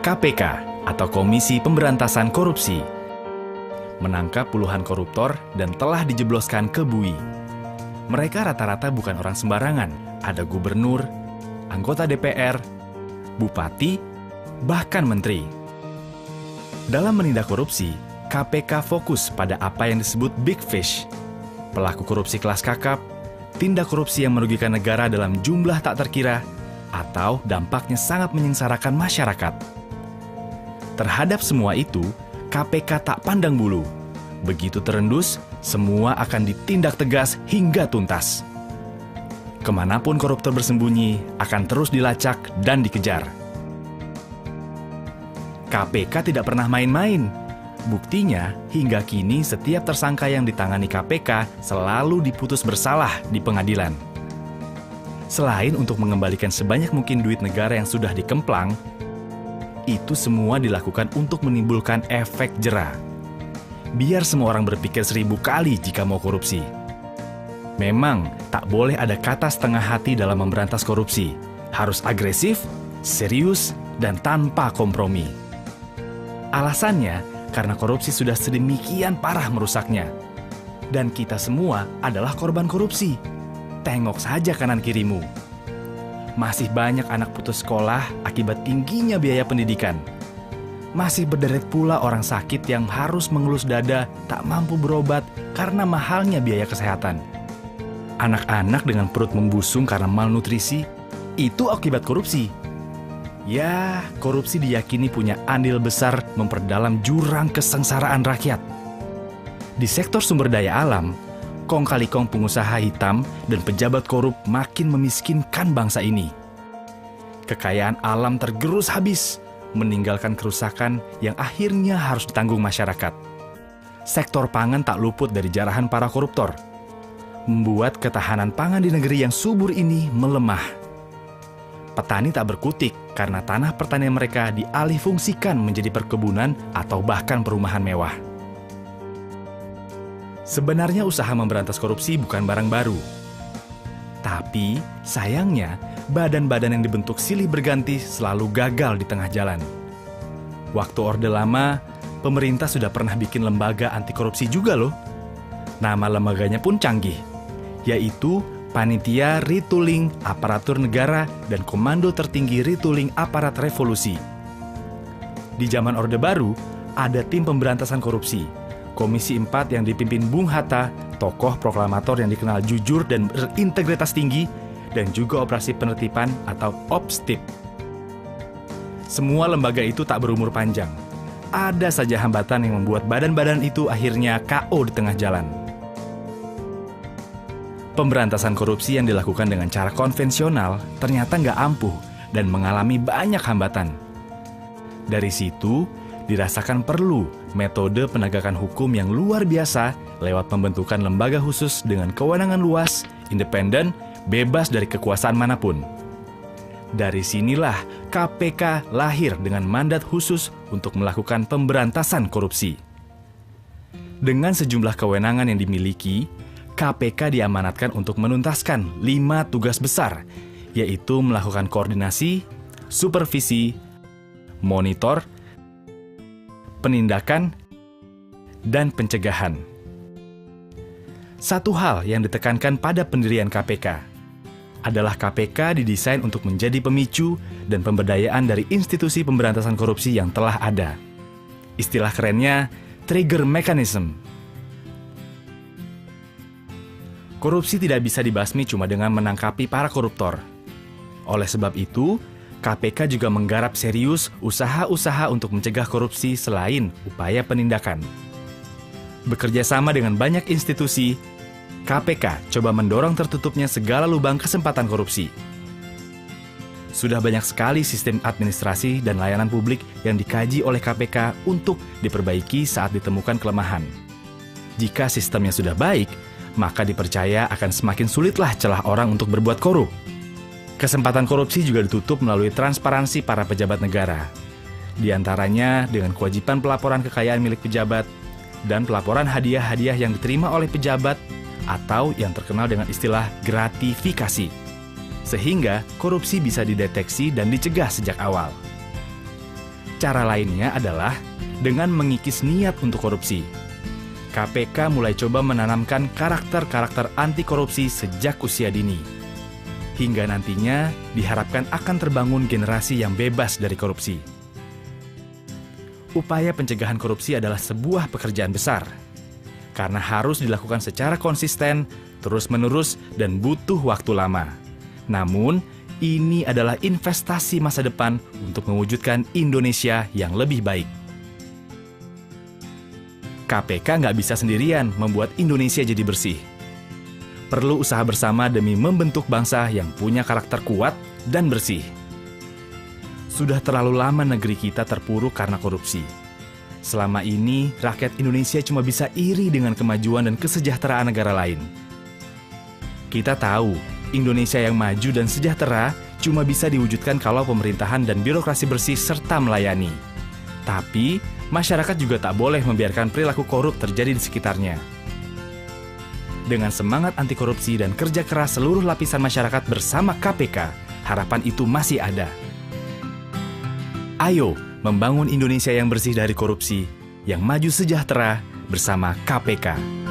KPK atau Komisi Pemberantasan Korupsi menangkap puluhan koruptor dan telah dijebloskan ke bui. Mereka rata-rata bukan orang sembarangan, ada gubernur, anggota DPR, bupati, bahkan menteri. Dalam menindak korupsi, KPK fokus pada apa yang disebut big fish, pelaku korupsi kelas kakap, tindak korupsi yang merugikan negara dalam jumlah tak terkira, atau dampaknya sangat menyengsarakan masyarakat. Terhadap semua itu, KPK tak pandang bulu. Begitu terendus, semua akan ditindak tegas hingga tuntas. Kemanapun koruptor bersembunyi, akan terus dilacak dan dikejar. KPK tidak pernah main-main. Buktinya, hingga kini setiap tersangka yang ditangani KPK selalu diputus bersalah di pengadilan. Selain untuk mengembalikan sebanyak mungkin duit negara yang sudah dikemplang, itu semua dilakukan untuk menimbulkan efek jera. Biar semua orang berpikir 1000 kali jika mau korupsi. Memang tak boleh ada kata setengah hati dalam memberantas korupsi. Harus agresif, serius, dan tanpa kompromi. Alasannya, karena korupsi sudah sedemikian parah merusaknya. Dan kita semua adalah korban korupsi. Tengok saja kanan kirimu. Masih banyak anak putus sekolah akibat tingginya biaya pendidikan. Masih berderet pula orang sakit yang harus mengelus dada tak mampu berobat karena mahalnya biaya kesehatan. Anak-anak dengan perut membusung karena malnutrisi, itu akibat korupsi. Ya, korupsi diyakini punya andil besar memperdalam jurang kesengsaraan rakyat. Di sektor sumber daya alam, kong kali kong pengusaha hitam dan pejabat korup makin memiskinkan bangsa ini. Kekayaan alam tergerus habis, meninggalkan kerusakan yang akhirnya harus ditanggung masyarakat. Sektor pangan tak luput dari jarahan para koruptor, membuat ketahanan pangan di negeri yang subur ini melemah. Petani tak berkutik karena tanah pertanian mereka dialihfungsikan menjadi perkebunan atau bahkan perumahan mewah. Sebenarnya usaha memberantas korupsi bukan barang baru. Tapi, sayangnya, badan-badan yang dibentuk silih berganti selalu gagal di tengah jalan. Waktu Orde Lama, pemerintah sudah pernah bikin lembaga anti korupsi juga loh. Nama lembaganya pun canggih, yaitu Panitia Retooling Aparatur Negara dan Komando Tertinggi Retooling Aparat Revolusi. Di zaman Orde Baru, ada tim pemberantasan korupsi, Komisi 4 yang dipimpin Bung Hatta, tokoh proklamator yang dikenal jujur dan berintegritas tinggi, dan juga operasi penertiban atau OPSTIP. Semua lembaga itu tak berumur panjang. Ada saja hambatan yang membuat badan-badan itu akhirnya KO di tengah jalan. Pemberantasan korupsi yang dilakukan dengan cara konvensional ternyata nggak ampuh dan mengalami banyak hambatan. Dari situ, dirasakan perlu metode penegakan hukum yang luar biasa lewat pembentukan lembaga khusus dengan kewenangan luas, independen, bebas dari kekuasaan manapun. Dari sinilah KPK lahir dengan mandat khusus untuk melakukan pemberantasan korupsi. Dengan sejumlah kewenangan yang dimiliki, KPK diamanatkan untuk menuntaskan 5 tugas besar, yaitu melakukan koordinasi, supervisi, monitor, penindakan, dan pencegahan. Satu hal yang ditekankan pada pendirian KPK adalah KPK didesain untuk menjadi pemicu dan pemberdayaan dari institusi pemberantasan korupsi yang telah ada. Istilah kerennya, trigger mechanism. Korupsi tidak bisa dibasmi cuma dengan menangkapi para koruptor. Oleh sebab itu, KPK juga menggarap serius usaha-usaha untuk mencegah korupsi selain upaya penindakan. Bekerja sama dengan banyak institusi, KPK coba mendorong tertutupnya segala lubang kesempatan korupsi. Sudah banyak sekali sistem administrasi dan layanan publik yang dikaji oleh KPK untuk diperbaiki saat ditemukan kelemahan. Jika sistemnya sudah baik, maka dipercaya akan semakin sulitlah celah orang untuk berbuat korup. Kesempatan korupsi juga ditutup melalui transparansi para pejabat negara. Di antaranya dengan kewajiban pelaporan kekayaan milik pejabat dan pelaporan hadiah-hadiah yang diterima oleh pejabat atau yang terkenal dengan istilah gratifikasi. Sehingga korupsi bisa dideteksi dan dicegah sejak awal. Cara lainnya adalah dengan mengikis niat untuk korupsi. KPK mulai coba menanamkan karakter-karakter anti korupsi sejak usia dini. Hingga nantinya diharapkan akan terbangun generasi yang bebas dari korupsi. Upaya pencegahan korupsi adalah sebuah pekerjaan besar, karena harus dilakukan secara konsisten, terus-menerus, dan butuh waktu lama. Namun, ini adalah investasi masa depan untuk mewujudkan Indonesia yang lebih baik. KPK nggak bisa sendirian membuat Indonesia jadi bersih. Perlu usaha bersama demi membentuk bangsa yang punya karakter kuat dan bersih. Sudah terlalu lama negeri kita terpuruk karena korupsi. Selama ini, rakyat Indonesia cuma bisa iri dengan kemajuan dan kesejahteraan negara lain. Kita tahu, Indonesia yang maju dan sejahtera cuma bisa diwujudkan kalau pemerintahan dan birokrasi bersih serta melayani. Tapi, masyarakat juga tak boleh membiarkan perilaku korup terjadi di sekitarnya. Dengan semangat anti korupsi dan kerja keras seluruh lapisan masyarakat bersama KPK, harapan itu masih ada. Ayo membangun Indonesia yang bersih dari korupsi, yang maju sejahtera bersama KPK.